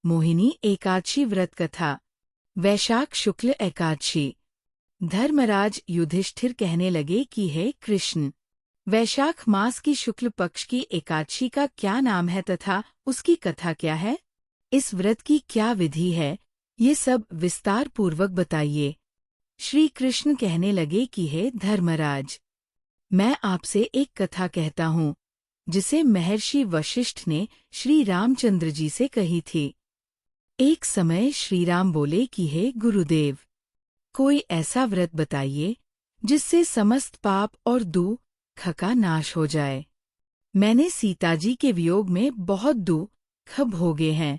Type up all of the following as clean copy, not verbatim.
मोहिनी एकादशी व्रत कथा। वैशाख शुक्ल एकादशी। धर्मराज युधिष्ठिर कहने लगे कि हे कृष्ण, वैशाख मास की शुक्ल पक्ष की एकादशी का क्या नाम है तथा उसकी कथा क्या है? इस व्रत की क्या विधि है, ये सब विस्तार पूर्वक बताइए। श्री कृष्ण कहने लगे कि हे धर्मराज, मैं आपसे एक कथा कहता हूँ जिसे महर्षि वशिष्ठ ने श्री रामचंद्र जी से कही थी। एक समय श्री राम बोले कि हे गुरुदेव, कोई ऐसा व्रत बताइए जिससे समस्त पाप और दुख का नाश हो जाए। मैंने सीताजी के वियोग में बहुत दुख भोगे हैं।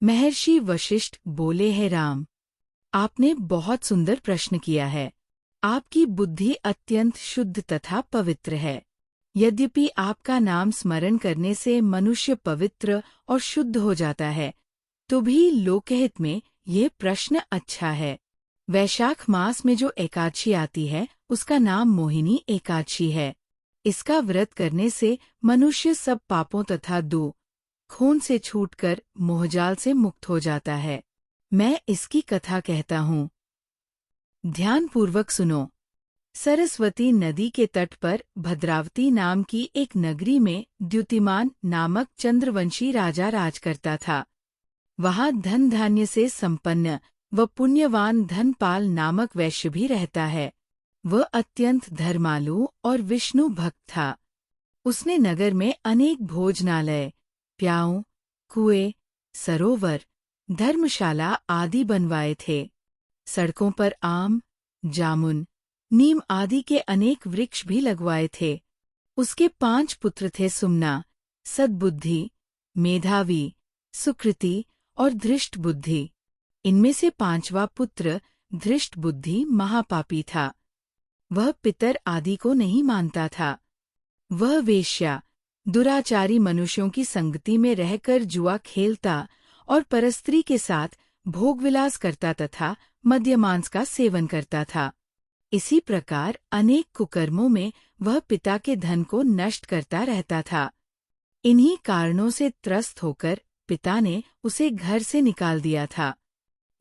महर्षि वशिष्ठ बोले, हे राम, आपने बहुत सुंदर प्रश्न किया है। आपकी बुद्धि अत्यंत शुद्ध तथा पवित्र है। यद्यपि आपका नाम स्मरण करने से मनुष्य पवित्र और शुद्ध हो जाता है, तो भी लोकहित में ये प्रश्न अच्छा है। वैशाख मास में जो एकादशी आती है उसका नाम मोहिनी एकादशी है। इसका व्रत करने से मनुष्य सब पापों तथा दुखों से छूटकर मोहजाल से मुक्त हो जाता है। मैं इसकी कथा कहता हूँ, ध्यानपूर्वक सुनो। सरस्वती नदी के तट पर भद्रावती नाम की एक नगरी में द्युतिमान नामक चंद्रवंशी राजा राज करता था। वहाँ धन धान्य से संपन्न व पुण्यवान धनपाल नामक वैश्य भी रहता है। वह अत्यंत धर्मालु और विष्णु भक्त था। उसने नगर में अनेक भोजनालय, प्याऊ, कुएं, सरोवर, धर्मशाला आदि बनवाए थे। सड़कों पर आम, जामुन, नीम आदि के अनेक वृक्ष भी लगवाए थे। उसके 5 पुत्र थे, सुमना, सद्बुद्धि, मेधावी, सुकृति और धृष्ट बुद्धि। इनमें से 5वां पुत्र धृष्ट बुद्धि महापापी था। वह पितर आदि को नहीं मानता था। वह वेश्या, दुराचारी मनुष्यों की संगति में रहकर जुआ खेलता और परस्त्री के साथ भोगविलास करता तथा मद्यमांस का सेवन करता था। इसी प्रकार अनेक कुकर्मों में वह पिता के धन को नष्ट करता रहता था। इन्हीं कारणों से त्रस्त होकर पिता ने उसे घर से निकाल दिया था।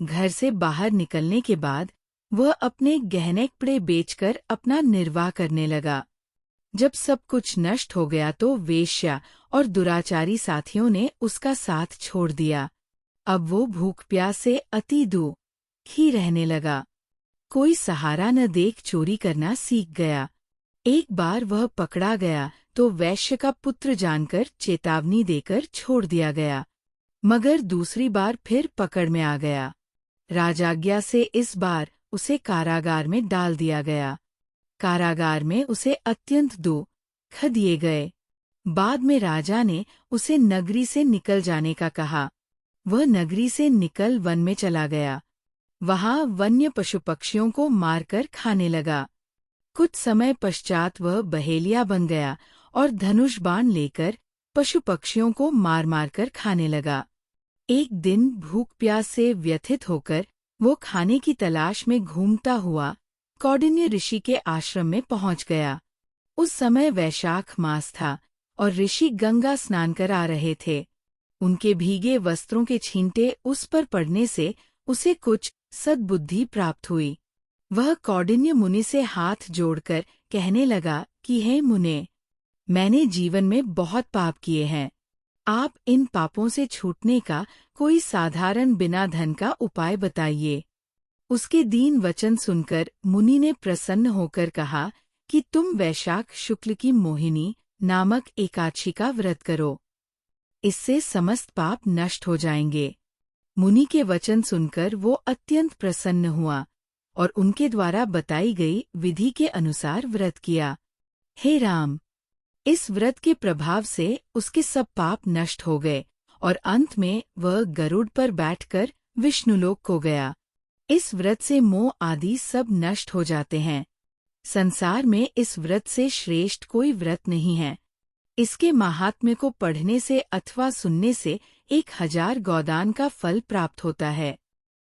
घर से बाहर निकलने के बाद वह अपने गहने कपड़े बेचकर अपना निर्वाह करने लगा। जब सब कुछ नष्ट हो गया तो वेश्या और दुराचारी साथियों ने उसका साथ छोड़ दिया। अब वो भूख प्यास से अति दुखी रहने लगा। कोई सहारा न देख चोरी करना सीख गया। एक बार वह पकड़ा गया तो वैश्य का पुत्र जानकर चेतावनी देकर छोड़ दिया गया, मगर दूसरी बार फिर पकड़ में आ गया। राजाज्ञा से इस बार उसे कारागार में डाल दिया गया। कारागार में उसे अत्यंत दुख दिए गए। बाद में राजा ने उसे नगरी से निकल जाने का कहा। वह नगरी से निकल वन में चला गया। वहाँ वन्य पशु पक्षियों को मारकर खाने लगा। कुछ समय पश्चात वह बहेलिया बन गया और धनुष बाण लेकर पशु पक्षियों को मार मार कर खाने लगा। एक दिन भूख प्यास से व्यथित होकर वो खाने की तलाश में घूमता हुआ कौंडिन्य ऋषि के आश्रम में पहुंच गया। उस समय वैशाख मास था और ऋषि गंगा स्नान कर आ रहे थे। उनके भीगे वस्त्रों के छींटे उस पर पड़ने से उसे कुछ सद्बुद्धि प्राप्त हुई। वह कौंडिन्य मुनि से हाथ जोड़कर कहने लगा कि हे मुने, मैंने जीवन में बहुत पाप किए हैं। आप इन पापों से छूटने का कोई साधारण बिना धन का उपाय बताइए। उसके दीन वचन सुनकर मुनि ने प्रसन्न होकर कहा कि तुम वैशाख शुक्ल की मोहिनी नामक एकादशी का व्रत करो। इससे समस्त पाप नष्ट हो जाएंगे। मुनि के वचन सुनकर वो अत्यंत प्रसन्न हुआ और उनके द्वारा बताई गई विधि के अनुसार व्रत किया। हे राम, इस व्रत के प्रभाव से उसके सब पाप नष्ट हो गए और अंत में वह गरुड़ पर बैठकर विष्णुलोक को गया। इस व्रत से मोह आदि सब नष्ट हो जाते हैं। संसार में इस व्रत से श्रेष्ठ कोई व्रत नहीं है। इसके महात्म्य को पढ़ने से अथवा सुनने से 1000 गोदान का फल प्राप्त होता है।